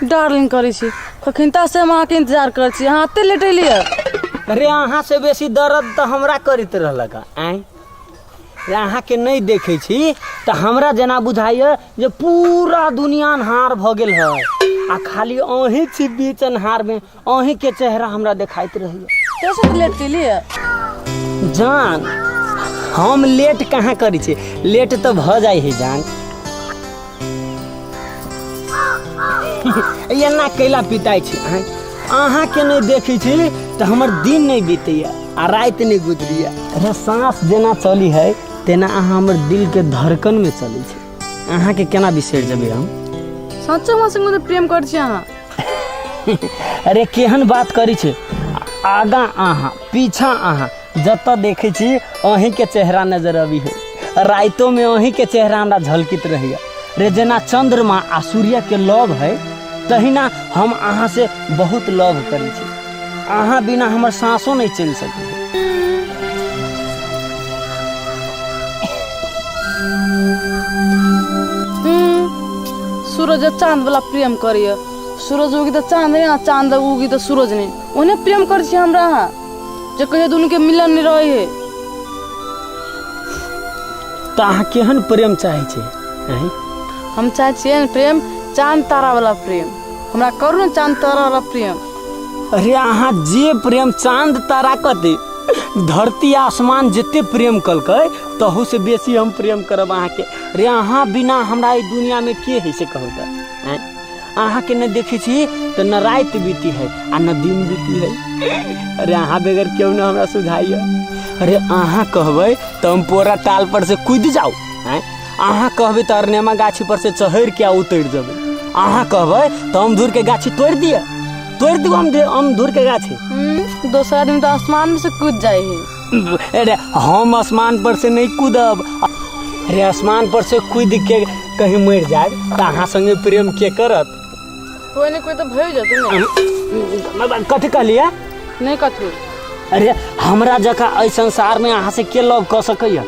Darling करी छी कखिनता से हम आके इंतजार कर छी हां ते लेटेलिए। अरे अहाँ से बेसी दर्द तो हमरा करत रहलक आइ अहाँ के नहीं देखे छी तो हमरा जना बुझाइए जे पूरा दुनिया हार भ गेल है आ खाली अहीं छी बीच अन्हार में अहीं के चेहरा हमरा देखाइत रहिए। कैसे लेट केलिए जान हम लेट कहाँ करी छी लेट तो भ जाई है जान। ये ना कैला पिताई छी अहाँ के नहीं देखी छी तो हमर दिन नहीं बीतैया आ रात नहीं गुजरिया। अरे सांस जेना चली है तेना अहाँ हमर दिल के धड़कन में चली छे अहाँ के केना बिसर जबे हम। सच्चे में संग में प्रेम कर छी अहाँ। अरे केहन बात करी छे आगा अहाँ पीछा अहाँ जत देखे छी अहीं के चेहरा नजर आवी है रातों में अहीं के चेहरा हमरा झलकित रहिया। रे जेना चंद्रमा आ सूर्य के लव है तहिना हम अहाँ से बहुत लव करी छी अहाँ बिना हमर सांसों नहीं चल सके। सूरज चांद वाला प्रेम करिए सूरज उगी तो चांद नहीं चांद उगी तो सूरज नहीं उन्हें प्रेम कर छी हमरा जो कहे दोनों के मिलन नहीं रहे है। तो अहाँ केहन प्रेम चाहे छे हम चाहे छिए प्रेम चांद तारा वाला प्रेम हमरा करू ना चांद तारा वाला प्रेम। अरे अहाँ जे प्रेम चांद तारा कते धरती आसमान जिते प्रेम कलकै तहु से बेसी हम प्रेम करब अहाँ के। रे अहाँ बिना हमरा ई दुनिया में के है से कहू त अहाँ के न देखे छी तो न रात बीती है आ न दिन बीती है। अरे अहाँ बगैर क्यों न हमरा सुझाइए। अरे अहाँ कहबै तो हम पूरा टाल पर से कूद जाऊ अहाँ कहबै तो अरनेमा गाछी पर से चढ़ के उतर जबै अहाँ कहबै तो हम धूर के गाछी तोड़ दू हम धूर के गाछी दोसर आदमी तो आसमान में से कूद जाए है। अरे हम आसमान पर से नहीं कूदब अरे आसमान पर से कूद के कहीं मर जाए तो अहाँ संगे प्रेम के करत कोई नहीं कोई तो भय जाते कथी कहलिए नहीं कथू। अरे हमरा जका एहि संसार में अहाँ से के लव क सकैया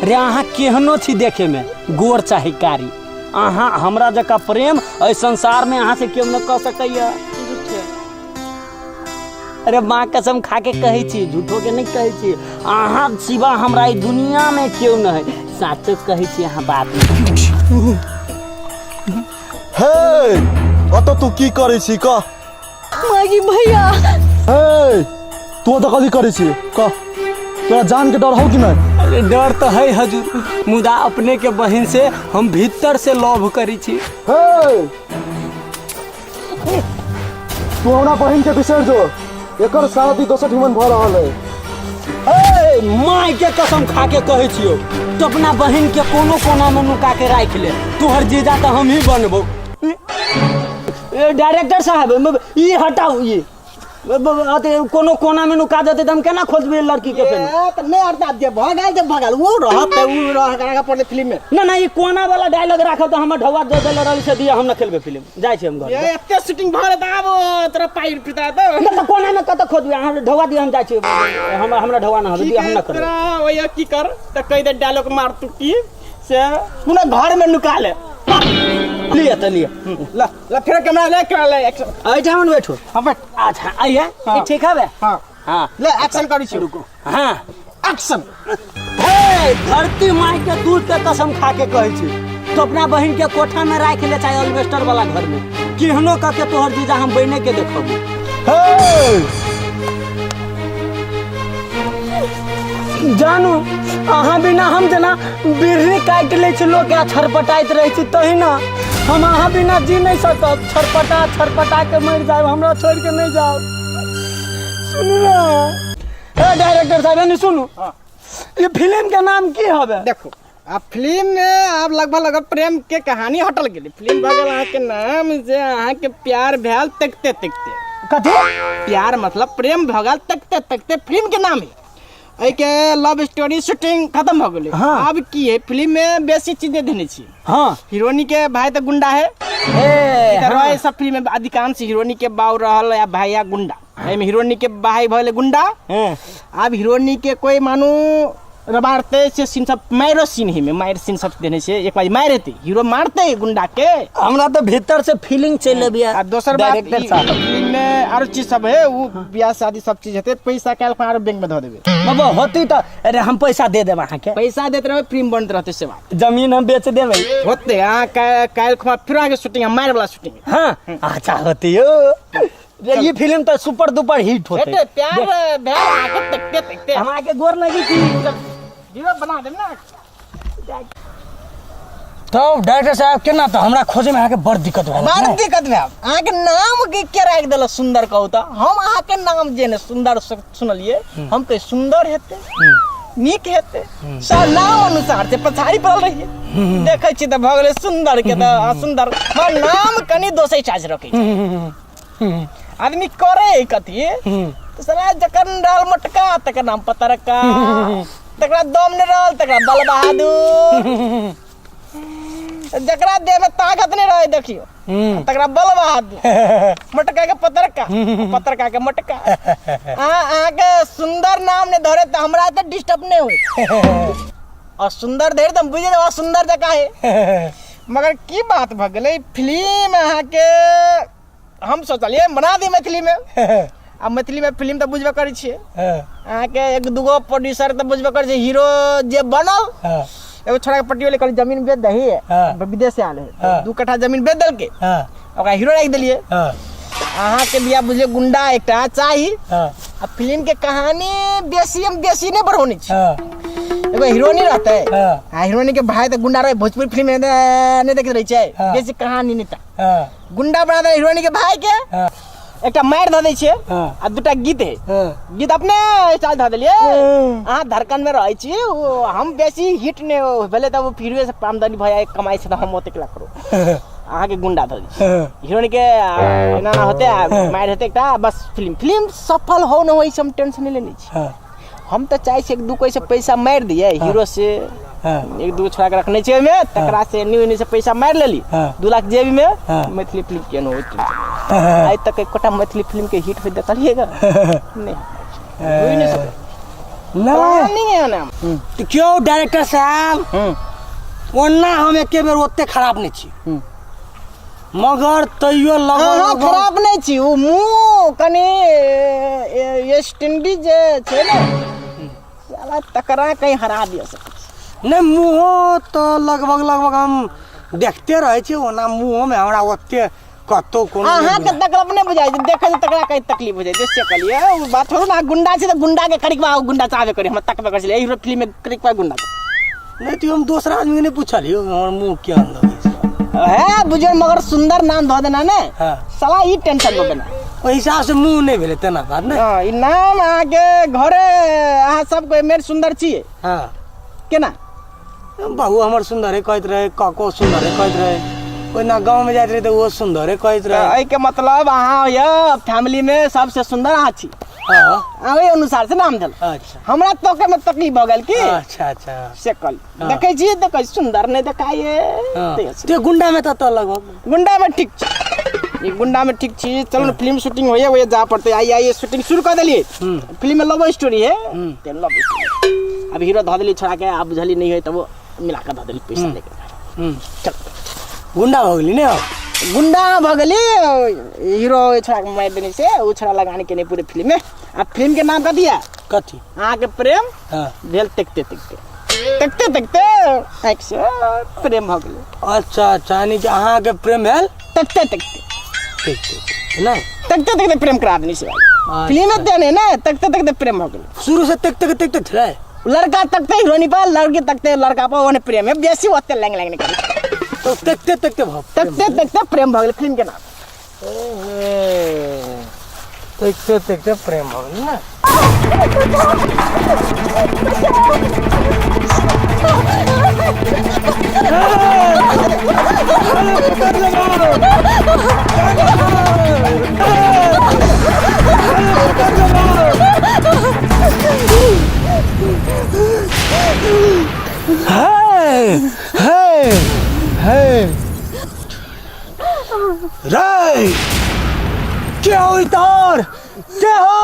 रे अहाँ केहनो छी देखे में गोर चाहे कारी अहाँ हमरा जका प्रेम एहि संसार में अहाँ से केहनो क सकैया। अरे माँ कसम खा के कहे छी झूठो के नहीं कहे छी अहाँ सिवा हमरा ई दुनिया में क्यों न है साचो कहे छी अहाँ बात हे अत तू की करे छी क मागी भैया हे तू तो कथी करे छी क तोरा जान के डर हो कि नहीं। अरे डर तो है हजूर मुदा अपने के बहन से हम भीतर से लव करी छी। हे तू हमरा बहन के बिसर जो एकर शादी दोसर ठिमन भ रहल है। माय के कसम खा के कहे छियो तो अपना बहन के कोनो कोना में नुका के राख ले तोहर जीजा तो हम ही बनबो। डायरेक्टर साहब ये हटाओ ये कोनो कोना में नुका देते तो हम केना खोजबे लड़की के पेन त नहीं अर्थात जे भगाल वो रहत उ रह पड़ले फिल्म में ना ये कोना वाला डायलॉग राखब तो हम ढवा दे देले रहल से दिया हम न खेलबे फिल्म जाय छै हम घर ये एते शूटिंग भरे त अब तोरा पाइर पिता त ना कोना में कत खोजबे हम ढवा दिया हम जाय छै हमरा ढवा न दिया हम न करब तोरा ओया की कर त कह दे डायलॉग मार तू की से पूरा घर में नुका ले लिया ला फिर कैमरा ले एक्शन ऐठा में बैठो हां बैठ अच्छा आइए ये ठीक है हां हां ले एक्शन करी छी रुको हां एक्शन। हे धरती माई के दूध के कसम खा के कहे छी तो अपना बहन के कोठा में राख ले चाहे अल्वेस्टर वाला घर में केहनो का के तोहर जीजा हम बने के देखब। जानू अहाँ बिना हम जना बिरनी काट ले छी लोग के छरपटाइत रहे छी तही ना हम अहाँ बिना जी नहीं सकब छरपटा के मर जाए हमरा छोड़ के नहीं जाओ। सुनू ना डायरेक्टर साहब ने सुनू ये फिल्म का नाम की हवे देखो अब फिल्म में अब लगभग प्रेम के कहानी हटल गेली फिल्म भगल अहाँ के नाम जे अहाँ के प्यार भैल तकते कथी प्यार मतलब प्रेम भगल तकते फिल्म के नाम है के लव स्टोरी शूटिंग खत्म हो गई। हाँ। अब की है फिल्म में बेसी चीजें देने छी। हाँ हीरोनी के भाई तो गुंडा है हाँ। सब फिल्म में अधिकांश हीरोनी के बाऊ रहल या भाई या गुंडा में हीरोनी के भाई भले गुंडा। हाँ। अब हीरोनी के कोई मानू रबारते से सीन सब मारो सीन ही में मार सीन सब देने से एक बार मारे थे हीरो मारते गुंडा के हमरा तो भीतर से फीलिंग चल बिया आ दोसर बात डायरेक्टर साहब फिल्म में आरो चीज सब है वो ब्याह शादी सब चीज हेते पैसा काल आरो बैंक में धो देबे बाबा होती तो अरे हम पैसा दे देब अहाँ के पैसा देते रहे फिल्म बनते रहते से बात जमीन हम बेच देबै होते काल खुमा फिर आगे शूटिंग मार वाला शूटिंग हाँ अच्छा होती हो ये फिल्म तो सुपर डुपर हिट होते हेते प्यार भैया आके तकते तकते हमरा के गोर लगी थी हीरो बना दे ना तो डायरेक्टर साहब केना तो हमरा खोजे में आके बड़ दिक्कत भेल मार दिक्कत में आहाँ के नाम के राख देल सुंदर कहू तो हम आहाँ के नाम जे ने सुंदर सुनलिए हम तो सुंदर हेते नीक हेते सब नाम अनुसार से पछाड़ी पड़ल रहिए देखे छी तो भगले सुंदर के तो सुंदर हमर नाम कनी दोसै चार्ज रखे आदमी करे कथी तो साला जकर डाल मटका तकर नाम पतरका तकरा दम ने रहल तकरा बल बहादुर जकरा देह में ताकत नहीं रहे देखियो तकरा बल बहादुर मटका के पतरका पतरका के मटका आ के सुंदर नाम ने धरे तो हमरा तो डिस्टर्ब नहीं हुई और सुंदर धरे तो बुझे और सुंदर जका है मगर की बात भ गेलै फिल्म अहाँ के हम सोचलिए बना दी मैथिली में अब मैथिली में फिल्म तो बुझबे करै छियै अहाँ के एक दूगो प्रोड्यूसर तो बुझबे करै छै हीरो जे बनल एगो छोड़ा के पट्टी वाले कहली जमीन बेच दही विदेश से आले 2 कट्ठा जमीन बेच देल के ओकरा हीरो राख देलिए अहाँ के बिया बुझलिए गुंडा एकटा चाही आ फिल्म के कहानी बेसी नहीं बढ़ौनी छै एगो हीरोनी रहते आ हीरोनी के भाई तो गुंडा रहे भोजपुरी फिल्म में नहीं देख रही छै बेसी कहानी नहीं था गुंडा बना दे हीरोनी के भाई के एकटा मार द दै छै आ दूटा गीत है गीत अपने स्टाइल ध देलिए अहाँ धड़कन में रहै छी हम बेसी हिट ने भेले त फिरवे से आमदनी भय कमाई से हम ओते केला करू अहाँ के गुंडा ध दै हीरोइन के एना ना होते मार हेते एकटा बस फिल्म सफल हो न होई हम टेंशन नहीं लेनी छी हम तो चाहे छी एक दू कोई से पैसा मार दिए हीरो से एक दू छोड़ा के रखने छै में तकरा से न्यू से पैसा मार लेली 2 लाख जेबी में मैथिली फिल्म के न होई आज तक एक कोटा मैथिली फिल्म के हिट होई देखलिएगा नहीं होई नहीं सके नहीं है ना तो क्यों डायरेक्टर साहब ओना हम एके बेर ओते खराब नहीं छी मगर तैयो लगल खराब नहीं छी उ मुंह कनी वेस्ट इंडीज छै ना साला तकरा कहीं हरा दिया सके नहीं मुँह तो लगभग हम देखते रहे छी ओना मुँह में हमरा ओते कतो कोनो अहाँ के तकलीफ नहीं बुझाई देखे तो तकरा कहीं तकलीफ बुझाई जैसे कहलिए वो बात छोड़ो ना गुंडा छै तो गुंडा के करिकवा गुंडा चाहबे करे हम तकबे कर छले हीरो फिल्म में करिकवा गुंडा नहीं तो हम दूसरा आदमी ने पूछलियो हमर मुंह क्या लगे है बुझो मगर सुंदर नाम धो देना ने साला ई टेंशन न देना ओइ हिसाब से मुंह नहीं भेले तना बात ने ई नाम आगे घरे अहाँ सब को मेर सुंदर छिए हां केना बाबू हमर सुंदर है कहत रहे काको सुंदर है कहत रहे कोई ना गांव में जात रहे तो वो सुंदर है कहत रहे ए के मतलब अहाँ ये फैमिली में सबसे सुंदर अहाँ छी हां ओइ अनुसार से नाम देल अच्छा हमरा तो के में तकलीफ भ गेल की अच्छा से कल देखे छी देखे सुंदर नहीं देखाए ते गुंडा में तो लगभग गुंडा में ठीक छी गुंडा में ठीक छी चलो ना फिल्म शूटिंग होए वो जा पड़ते आई शूटिंग शुरू कर देलिए फिल्म में लव स्टोरी है ते लव स्टोरी अब हीरो ध देली छोड़ा के आप बुझली नहीं है तब मिला के ध देली पैसा लेके चल गुंडा हो गेली ने गुंडा भ गेली हीरो छोड़ा के मार देने से वो छोड़ा लगाने के नहीं पूरे फिल्म में अब फिल्म के नाम का दिया कथी अहाँ के प्रेम भेल तकते एक्शन प्रेम भ गेली अच्छा यानी कि अहाँ के प्रेम भेल तकते नहीं तकते प्रेम करा देनी से फिल्म में देने ना तकते प्रेम भ गेली शुरू से तकते थे लड़का तकते हीरोनी पर लड़की तकते लड़का पर ओने प्रेम है बेसी ओते लैंग नहीं करी तो तकते प्रेम भ गेल फिल्म के नाम तकते प्रेम हो गेल ना रे क्या हो इधर क्या हो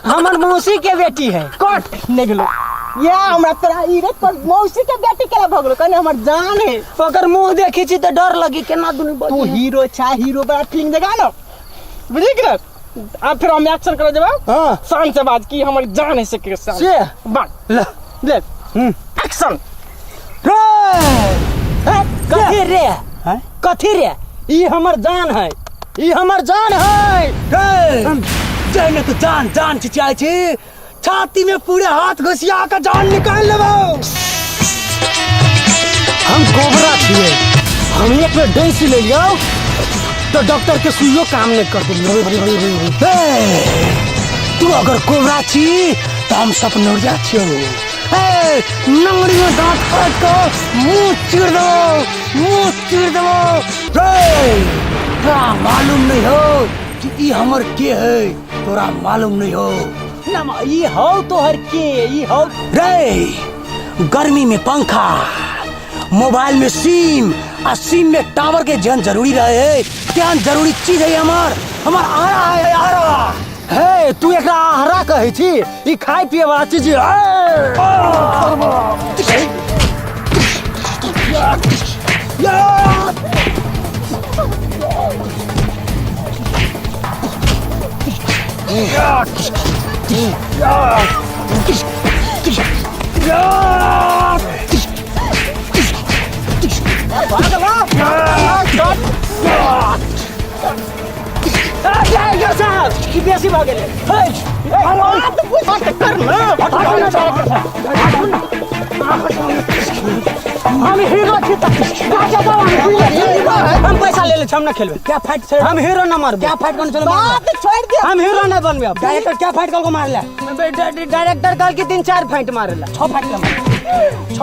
हमर मौसी के बेटी है। कट निकलो या हमरा तोरा इरे पर मौसी के बेटी केला भगलो कने हमर जान है। ओकर मुंह देखी छी त डर लगी केना दुनु तू बजी। हीरो छा हीरो बड़ा फिल्म देखा ना बुझी कि अब फिर हम एक्शन करे जब हां शान से बात की हमर जान है से शान से बात ले ले एक्शन कथी रे हैं कथी रे ई हमर जान है ई हमर जान है। जाने तो जान जान चिचाई छी छाती में पूरे हाथ घुसिया के जान निकाल लेबो। हम कोबरा छिए हम एक बेर डैसी ले लियो तो डॉक्टर के सुइयो काम नहीं कर दे। तू अगर कोबरा छी तो हम सब नौरिया छियो। नंगड़ी में दांत काट के मुंह चीर दो। तोरा मालूम नहीं हो कि ई हमर के है, तोरा मालूम नहीं हो। ना ई हो तोहर के ई हो रे गर्मी में पंखा, मोबाइल में सिम आ सिम में टावर के जन जरूरी रहे क्या जरूरी चीज है हमार आरा है आरा। हे तू एकरा आहरा कहै छी ई खाय पिए वाला चीज बेसी भऽ गेलै। हम हीरो छी हम पैसा ले ले हम ना खेलबे। क्या फाइट से हम हीरो ना मारबे। क्या फाइट कौन चलो बात छोड़ दे हम हीरो ना बनबे। अब डायरेक्टर क्या फाइट को मार ले डायरेक्टर कल की 3-4 फाइट मारेला 6 फाइट कर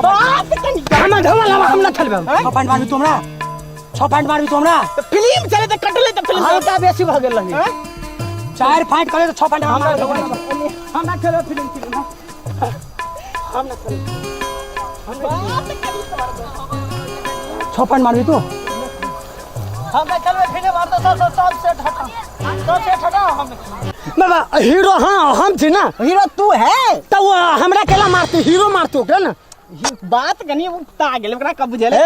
बात कनी हम ढोल हम ना खेलबे। 6 फाइट मारबी तोमरा 6 फाइट मारबी तोमरा फिल्म चले त कटले त फिल्म हल्का बेसी भऽ गेल लगी 4 फाइट करे तो 6 फाइट हम ना खेलबे फिल्म हम ना खेलबे। 6 फाइट मारबी तू हम ना चलबे फिल्म हम तो सब से हटा हम बाबा हीरो हाँ हम थी ना हीरो तू है तो वो हमरा केला मारते हीरो मारते ओकरा ना। बात कनी उठा गेल ओकरा कब बुझेले ए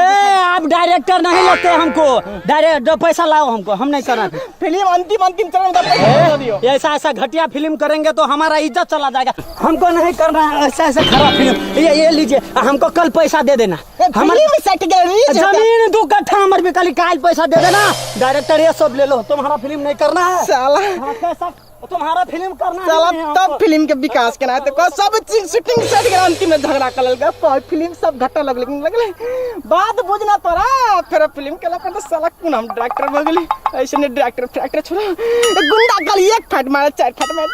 आप डायरेक्टर नहीं लगते हमको डायरेक्ट पैसा लाओ हमको हम नहीं करना। फिल्म अंतिम चरण में पैसा दियो। ऐसा ऐसा घटिया फिल्म करेंगे तो हमारा इज्जत चला जाएगा। हमको नहीं करना है ऐसा ऐसा खराब फिल्म। ये लीजिए हमको कल पैसा दे देना। फिल्म सेट गई जमीन 2 कट्ठा हमारे भी कल पैसा दे देना। डायरेक्टर ये सब ले लो तुम्हारा फिल्म नहीं करना है। साला हाँ, कैसा तुम्हारा फिल्म करना साला है तब फिल्म के विकास केना है तो सब चीज शूटिंग सेट के अंतिम में झगड़ा कर लगा कोई फिल्म सब घटा लग लेकिन लगले बात बुझना तोरा फिर फिल्म के लगा तो साला कौन हम डायरेक्टर हो गेली ऐसे ने डायरेक्टर छोड़ा गुंडा गली 1 फाइट मारे 4 फाइट मारे